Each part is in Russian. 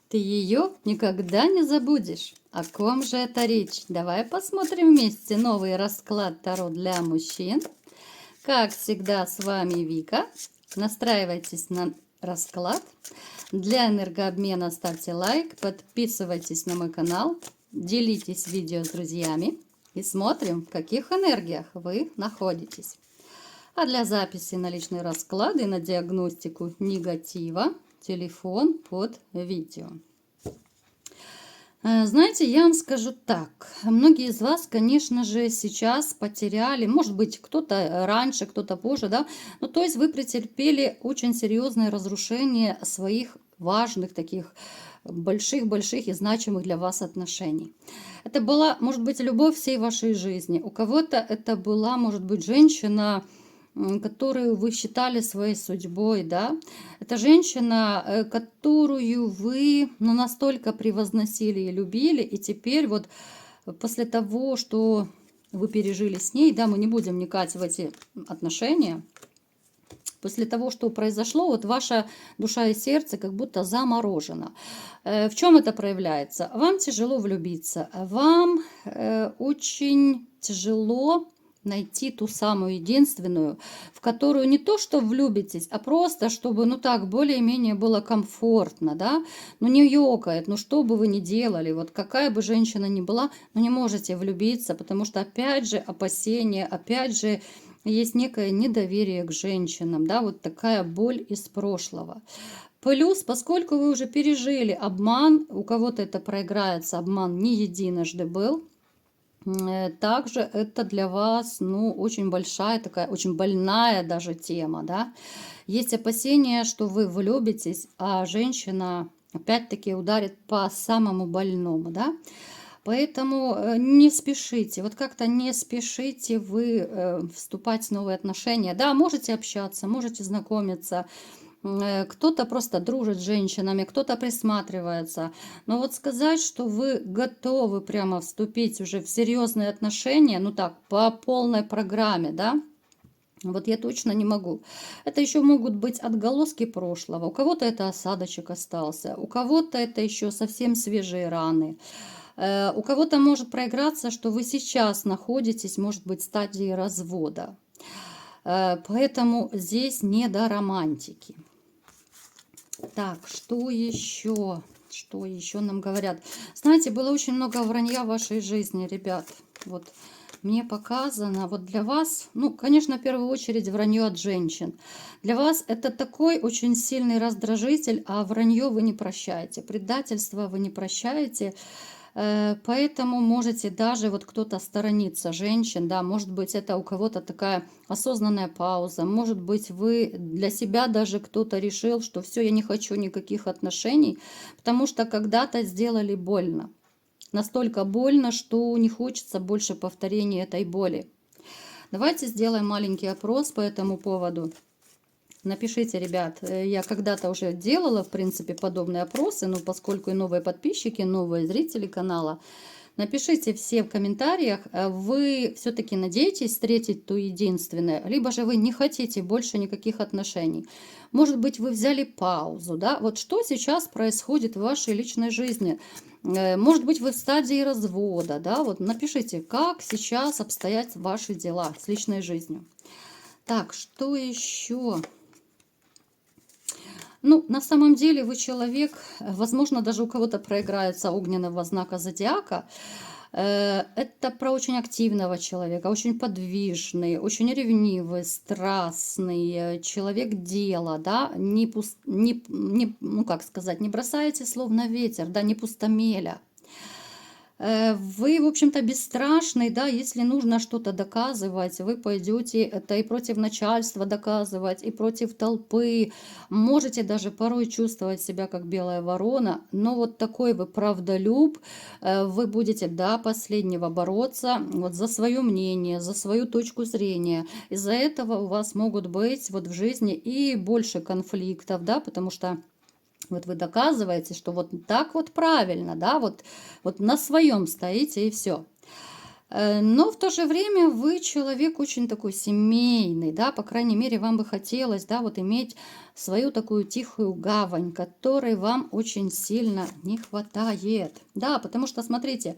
Ты ее никогда не забудешь. О ком же это речь? Давай посмотрим вместе новый расклад Таро для мужчин. Как всегда, с вами Вика. Настраивайтесь на расклад. Для энергообмена ставьте лайк, подписывайтесь на мой канал, делитесь видео с друзьями и смотрим, в каких энергиях вы находитесь. А для записи на личные расклады и на диагностику негатива телефон под видео. Знаете, я вам скажу так. Многие из вас, конечно же, сейчас потеряли, может быть, кто-то раньше, кто-то позже, да, ну, то есть вы претерпели очень серьезное разрушение своих важных таких больших и значимых для вас отношений. Это была, может быть, любовь всей вашей жизни. У кого-то это была, может быть, женщина, которую вы считали своей судьбой, да. Это женщина, которую вы, ну, настолько превозносили и любили, и теперь вот после того, что вы пережили с ней, да, мы не будем вникать в эти отношения, после того, что произошло, вот ваша душа и сердце как будто заморожено. В чем это проявляется? Вам тяжело влюбиться, вам очень тяжело найти ту самую единственную, в которую не то, что влюбитесь, а просто, чтобы, ну так, более-менее было комфортно, да, ну не ёкает, ну что бы вы ни делали, вот какая бы женщина ни была, ну не можете влюбиться, потому что опять же опасения, опять же есть некое недоверие к женщинам, да, вот такая боль из прошлого. Плюс, поскольку вы уже пережили обман, у кого-то это проиграется, обман не единожды был, также это для вас, ну, очень большая такая, очень больная даже тема, да. Есть опасения, что вы влюбитесь, а женщина опять-таки ударит по самому больному, да. Поэтому не спешите, вот как-то не спешите вы вступать в новые отношения. Да, можете общаться, можете знакомиться, кто-то просто дружит с женщинами, кто-то присматривается. Но вот сказать, что вы готовы прямо вступить уже в серьезные отношения, ну так, по полной программе, да, вот я точно не могу. Это еще могут быть отголоски прошлого. У кого-то это осадочек остался, у кого-то это еще совсем свежие раны. У кого-то может проиграться, что вы сейчас находитесь, может быть, в стадии развода. Поэтому здесь не до романтики. Так, что еще? Что еще нам говорят? Знаете, было очень много вранья в вашей жизни, ребят. Вот мне показано, вот для вас, ну, конечно, в первую очередь вранье от женщин. Для вас это такой очень сильный раздражитель, а вранье вы не прощаете, предательство вы не прощаете. Поэтому можете даже, вот кто-то сторониться женщин, да, может быть, это у кого-то такая осознанная пауза, может быть, вы для себя даже кто-то решил, что все, я не хочу никаких отношений, потому что когда-то сделали больно. Настолько больно, что не хочется больше повторения этой боли. Давайте сделаем маленький опрос по этому поводу. Напишите, ребят, я когда-то уже делала, в принципе, подобные опросы, но поскольку и новые подписчики, новые зрители канала, напишите все в комментариях, вы все-таки надеетесь встретить ту единственную, либо же вы не хотите больше никаких отношений. Может быть, вы взяли паузу, да? Вот что сейчас происходит в вашей личной жизни? Может быть, вы в стадии развода, да? Вот напишите, как сейчас обстоят ваши дела с личной жизнью. Так, что еще? Ну, на самом деле вы человек, возможно, даже у кого-то проиграется огненного знака зодиака. Это про очень активного человека, очень подвижный, очень ревнивый, страстный, человек дела, да, ну как сказать, не бросаете словно ветер, да, не пустомеля. Вы, в общем-то, бесстрашный, да, если нужно что-то доказывать, вы пойдете это и против начальства доказывать, и против толпы. Можете даже порой чувствовать себя как белая ворона, но вот такой вы правдолюб, вы будете до последнего бороться вот за свое мнение, за свою точку зрения. Из-за этого у вас могут быть вот в жизни и больше конфликтов, да, потому что вот вы доказываете, что вот так вот правильно, да, вот на своем стоите и все. Но в то же время вы человек очень такой семейный, да, по крайней мере, вам бы хотелось, да, вот иметь свою такую тихую гавань, которой вам очень сильно не хватает. Да, потому что, смотрите,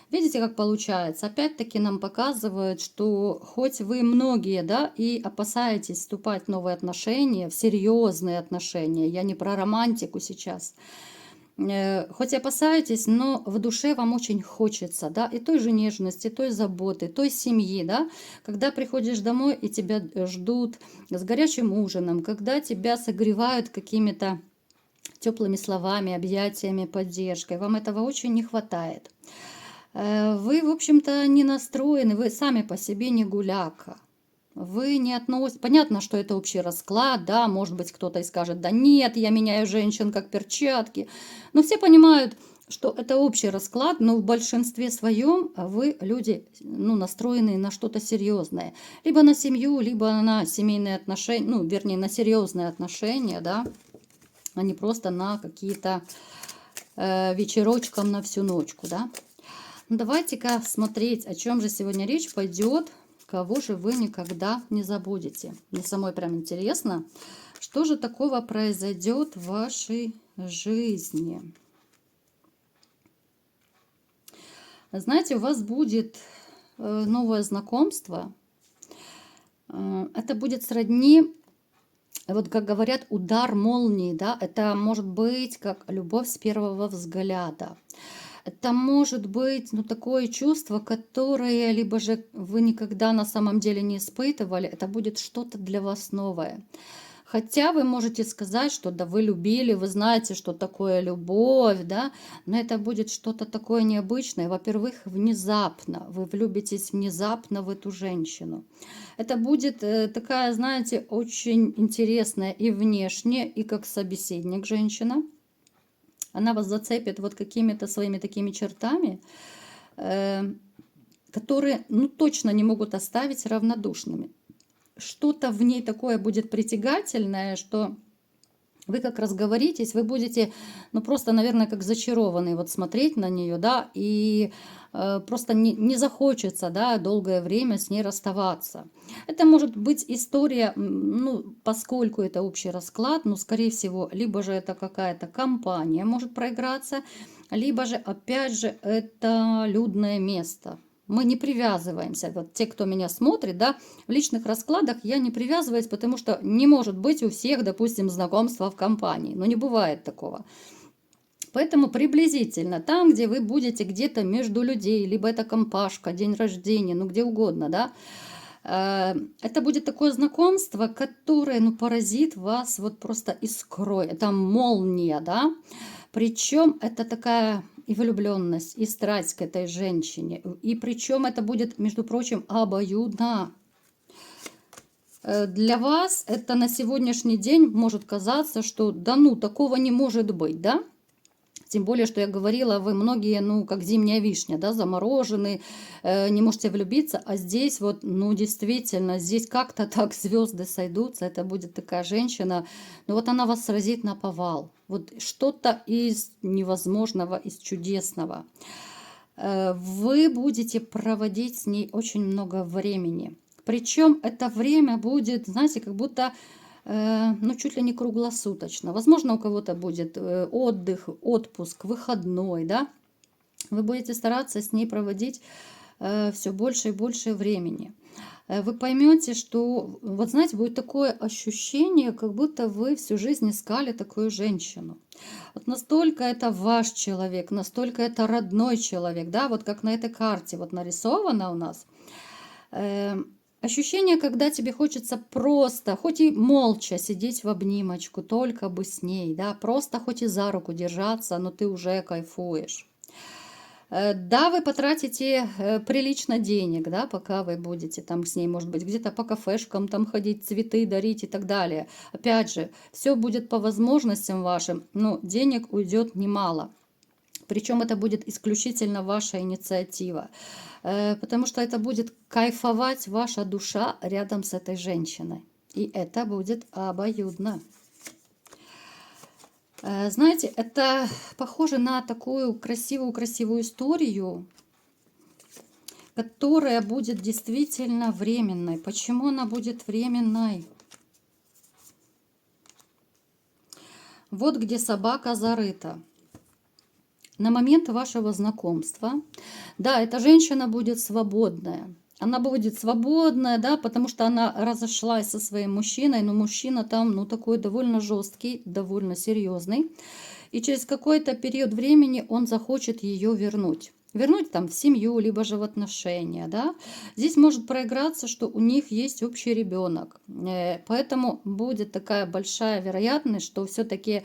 видите, как получается? Опять-таки нам показывают, что хоть вы многие, да, и опасаетесь вступать в новые отношения, в серьезные отношения, я не про романтику сейчас, хоть и опасаетесь, но в душе вам очень хочется, да, и той же нежности, той заботы, той семьи, да, когда приходишь домой и тебя ждут с горячим ужином, когда тебя согревают какими-то теплыми словами, объятиями, поддержкой, вам этого очень не хватает. Вы, в общем-то, не настроены, вы сами по себе не гуляка. Вы не относитесь... Понятно, что это общий расклад, да, может быть, кто-то и скажет, да нет, я меняю женщин как перчатки. Но все понимают, что это общий расклад, но в большинстве своем вы люди, ну, настроенные на что-то серьезное. Либо на семью, либо на семейные отношения, ну, вернее, на серьезные отношения, да, а не просто на какие-то вечерочком на всю ночку, да. Ну, давайте-ка смотреть, о чем же сегодня речь пойдет, кого же вы никогда не забудете. Мне самой прям интересно, что же такого произойдет в вашей жизни. Знаете, у вас будет новое знакомство. Это будет сродни, вот как говорят, удар молнии, да, это может быть как любовь с первого взгляда. Это может быть, ну, такое чувство, которое либо же вы никогда на самом деле не испытывали, это будет что-то для вас новое. Хотя вы можете сказать, что да, вы любили, вы знаете, что такое любовь, да, но это будет что-то такое необычное. Во-первых, внезапно, вы влюбитесь внезапно в эту женщину. Это будет такая, знаете, очень интересная и внешне, и как собеседник женщина. Она вас зацепит вот какими-то своими такими чертами, которые, ну, точно не могут оставить равнодушными. Что-то в ней такое будет притягательное, что вы как разговоритесь, вы будете, ну, просто, наверное, как зачарованный вот смотреть на нее, да, и просто не захочется, да, долгое время с ней расставаться. Это может быть история, ну, поскольку это общий расклад, ну, скорее всего, либо же это какая-то компания может проиграться, либо же, опять же, это людное место. Мы не привязываемся. Вот те, кто меня смотрит, да, в личных раскладах я не привязываюсь, потому что не может быть у всех, допустим, знакомства в компании. Но не бывает такого. Поэтому приблизительно там, где вы будете где-то между людей, либо это компашка, день рождения, ну где угодно, да, это будет такое знакомство, которое, ну, поразит вас вот просто искрой. Это молния, да. Причем это такая и влюбленность, и страсть к этой женщине. И причем это будет, между прочим, обоюдно. Для вас это на сегодняшний день может казаться, что да ну, такого не может быть, да? Тем более, что я говорила, вы многие, ну, как зимняя вишня, да, заморожены, не можете влюбиться, а здесь вот, ну, действительно, здесь как-то так звезды сойдутся, это будет такая женщина, ну, вот она вас сразит на повал, вот что-то из невозможного, из чудесного. Вы будете проводить с ней очень много времени, причем это время будет, знаете, как будто ну, чуть ли не круглосуточно. Возможно, у кого-то будет отдых, отпуск, выходной, да. Вы будете стараться с ней проводить все больше и больше времени. Вы поймете, что, вот знаете, будет такое ощущение, как будто вы всю жизнь искали такую женщину. Вот настолько это ваш человек, настолько это родной человек, да, вот как на этой карте вот нарисовано у нас. Ощущение, когда тебе хочется просто, хоть и молча сидеть в обнимочку, только бы с ней, да, просто хоть и за руку держаться, но ты уже кайфуешь. Да, вы потратите прилично денег, да, пока вы будете там с ней, может быть, где-то по кафешкам там ходить, цветы дарить и так далее. Опять же, все будет по возможностям вашим, но денег уйдет немало. Причем это будет исключительно ваша инициатива, потому что это будет кайфовать ваша душа рядом с этой женщиной. И это будет обоюдно. Знаете, это похоже на такую красивую-красивую историю, которая будет действительно временной. Почему она будет временной? Вот где собака зарыта. На момент вашего знакомства, да, эта женщина будет свободная. Она будет свободная, да, потому что она разошлась со своим мужчиной, но мужчина там, ну, такой довольно жесткий, довольно серьезный. И через какой-то период времени он захочет ее вернуть. Вернуть там в семью, либо же в отношения, да. Здесь может проиграться, что у них есть общий ребенок. Поэтому будет такая большая вероятность, что все-таки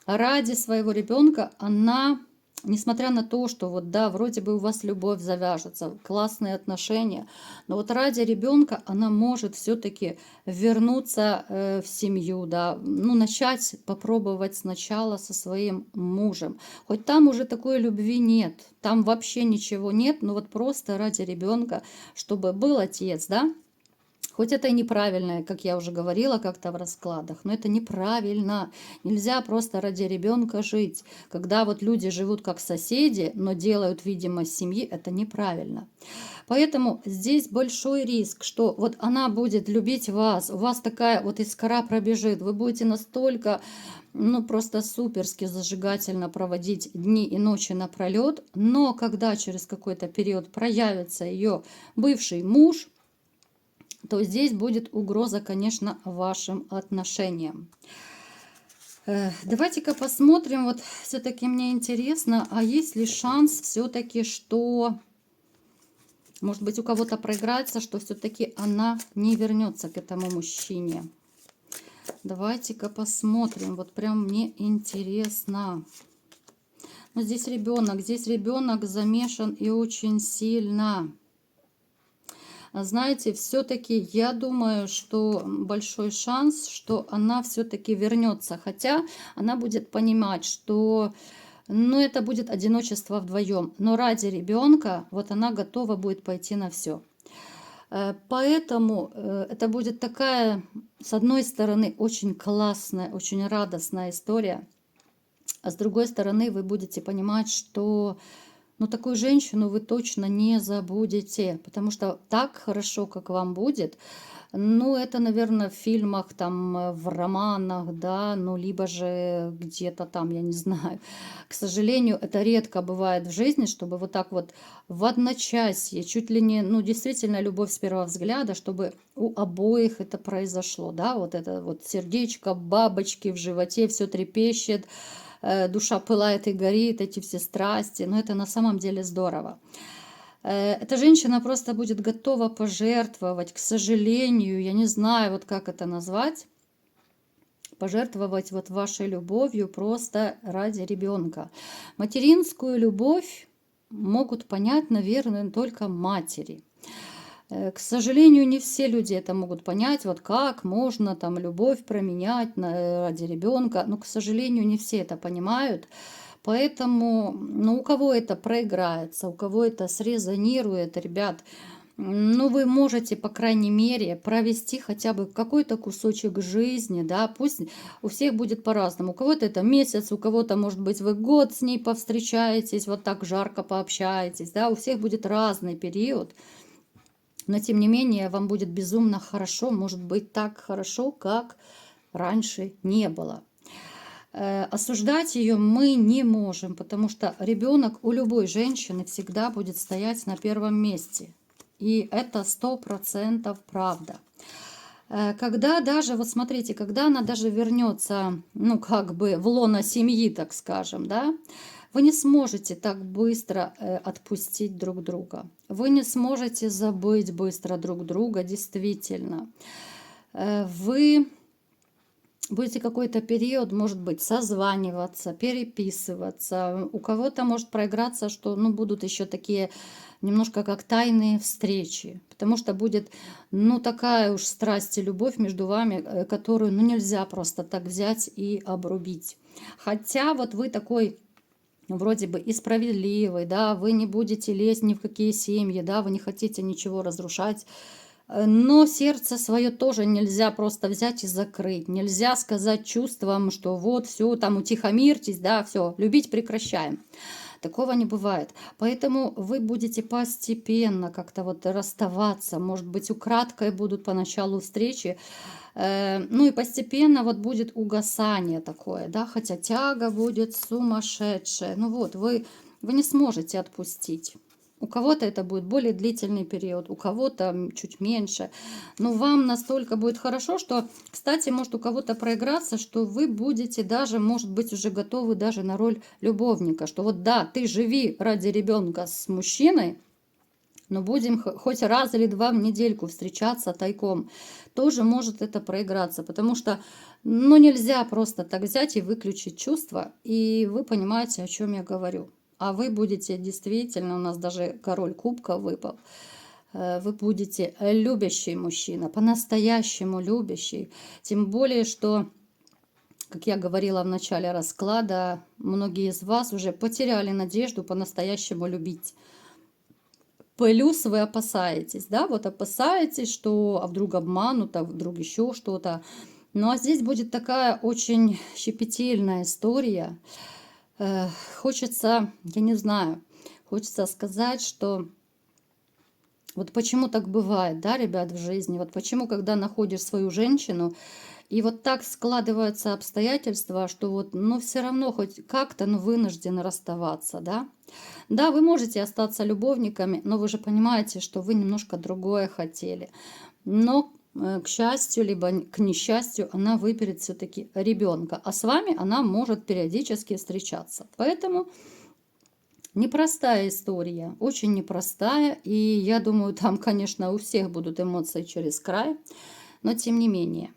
ради своего ребенка она, несмотря на то, что вот да, вроде бы у вас любовь завяжется, классные отношения, но вот ради ребенка она может все-таки вернуться в семью, да, ну начать попробовать сначала со своим мужем. Хоть там уже такой любви нет, там вообще ничего нет, но вот просто ради ребенка, чтобы был отец, да. Хоть это и неправильно, как я уже говорила как-то в раскладах, но это неправильно. Нельзя просто ради ребенка жить. Когда вот люди живут как соседи, но делают видимость семьи, это неправильно. Поэтому здесь большой риск, что вот она будет любить вас, у вас такая вот искра пробежит, вы будете настолько, ну просто суперски зажигательно проводить дни и ночи напролет, но когда через какой-то период проявится ее бывший муж, то здесь будет угроза, конечно, вашим отношениям. Давайте-ка посмотрим, вот все-таки мне интересно, а есть ли шанс все-таки, что, может быть, у кого-то проиграется, что все-таки она не вернется к этому мужчине. Давайте-ка посмотрим, вот прям мне интересно. Но здесь ребенок замешан и очень сильно. Знаете, все-таки я думаю, что большой шанс, что она все-таки вернется. Хотя она будет понимать, что ну, это будет одиночество вдвоем. Но ради ребенка вот она готова будет пойти на все. Поэтому это будет такая, с одной стороны, очень классная, очень радостная история. А с другой стороны, вы будете понимать, что... Но такую женщину вы точно не забудете, потому что так хорошо, как вам будет, ну, это, наверное, в фильмах, там, в романах, да, ну, либо же где-то там, я не знаю. К сожалению, это редко бывает в жизни, чтобы вот так вот в одночасье, чуть ли не, ну, действительно, любовь с первого взгляда, чтобы у обоих это произошло, да, вот это вот сердечко, бабочки в животе, все трепещет, душа пылает и горит, эти все страсти, но это на самом деле здорово. Эта женщина просто будет готова пожертвовать, к сожалению, я не знаю, вот как это назвать, пожертвовать вот вашей любовью просто ради ребенка. Материнскую любовь могут понять, наверное, только матери. К сожалению, не все люди это могут понять, вот как можно там любовь променять ради ребенка, но, к сожалению, не все это понимают. Поэтому, ну, у кого это проиграется, у кого это срезонирует, ребят, ну, вы можете, по крайней мере, провести хотя бы какой-то кусочек жизни, да, пусть у всех будет по-разному. У кого-то это месяц, у кого-то, может быть, вы год с ней повстречаетесь, вот так жарко пообщаетесь, да, у всех будет разный период. Но, тем не менее, вам будет безумно хорошо, может быть, так хорошо, как раньше не было. Осуждать ее мы не можем, потому что ребенок у любой женщины всегда будет стоять на первом месте. И это 100% правда. Когда даже, вот смотрите, когда она даже вернется, ну, как бы в лоно семьи, так скажем, да, вы не сможете так быстро отпустить друг друга. Вы не сможете забыть быстро друг друга, действительно. Вы будете какой-то период, может быть, созваниваться, переписываться. У кого-то может проиграться, что, ну, будут еще такие немножко как тайные встречи, потому что будет, ну, такая уж страсть и любовь между вами, которую, ну, нельзя просто так взять и обрубить. Хотя вот вы такой вроде бы и справедливый, да, вы не будете лезть ни в какие семьи, да, вы не хотите ничего разрушать, но сердце свое тоже нельзя просто взять и закрыть. Нельзя сказать чувствам, что вот все, там утихомирьтесь, да, все, любить прекращаем. Такого не бывает. Поэтому вы будете постепенно как-то вот расставаться. Может быть, украдкой будут поначалу встречи. Ну и постепенно вот будет угасание такое, да, хотя тяга будет сумасшедшая. Ну вот, вы не сможете отпустить. У кого-то это будет более длительный период, у кого-то чуть меньше. Но вам настолько будет хорошо, что, кстати, может у кого-то проиграться, что вы будете даже, может быть, уже готовы даже на роль любовника. Что вот да, ты живи ради ребенка с мужчиной, но будем хоть раз или два в недельку встречаться тайком. Тоже может это проиграться, потому что, ну, нельзя просто так взять и выключить чувства, и вы понимаете, о чем я говорю. А вы будете действительно, у нас даже король кубка выпал, вы будете любящий мужчина, по-настоящему любящий. Тем более, что, как я говорила в начале расклада, многие из вас уже потеряли надежду по-настоящему любить. Плюс вы опасаетесь, да, вот опасаетесь, что а вдруг обманут, а вдруг еще что-то. Ну а здесь будет такая очень щепетильная история. Хочется, я не знаю, хочется сказать, что вот почему так бывает, да, ребят, в жизни. Вот почему, когда находишь свою женщину, и вот так складываются обстоятельства, что вот, ну, все равно хоть как-то, ну, вынуждены расставаться, да. Да, вы можете остаться любовниками, но вы же понимаете, что вы немножко другое хотели. Но, к счастью, либо к несчастью, она выберет все-таки ребенка, а с вами она может периодически встречаться. Поэтому непростая история, очень непростая, и я думаю, там, конечно, у всех будут эмоции через край, но тем не менее.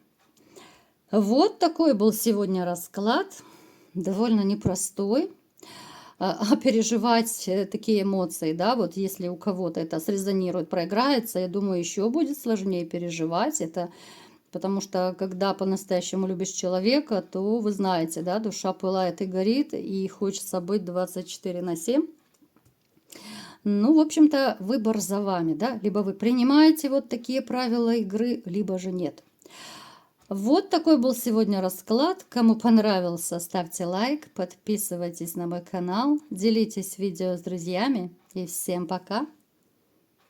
Вот такой был сегодня расклад, довольно непростой. А переживать такие эмоции, да, вот если у кого-то это срезонирует, проиграется, я думаю, еще будет сложнее переживать это, потому что когда по-настоящему любишь человека, то вы знаете, да, душа пылает и горит, и хочется быть 24/7. Ну, в общем-то, выбор за вами, да, либо вы принимаете вот такие правила игры, либо же нет. Вот такой был сегодня расклад. Кому понравился, ставьте лайк, подписывайтесь на мой канал, делитесь видео с друзьями и всем пока!